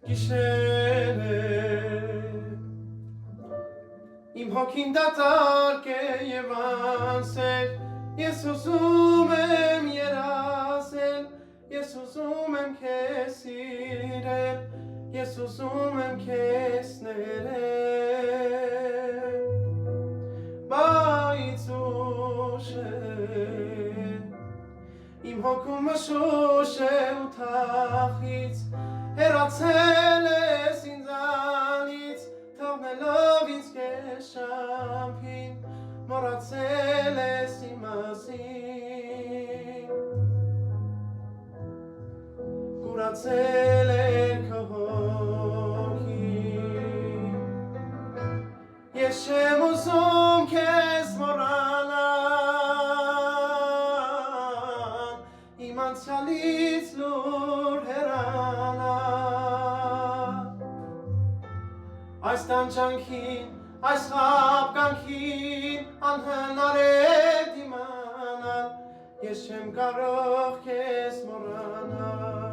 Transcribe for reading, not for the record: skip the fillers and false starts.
գիշեր է Իմ հոգին դատարկ է և անսեր Ես ուզում եմ երազել Ես ուզում եմ քեզ սիրել Ես ուզում եմ քեզ ներել Բայց ուշ է Իմ հոգում մշուշ է ու թախից Հեռացել ես ինձանից Թողնելով ինձ քեզ շամփին Մոռացել ես իմ մասին Կուրացել էր քո հոգին Ես չեմ ուզում քեզ մոռանալ Իմ անցյալից լուր հեռանալ Այս տանջանքին, այս խաբկանքին անհնար է դիմանալ Ես չեմ կարող քեզ մոռանալ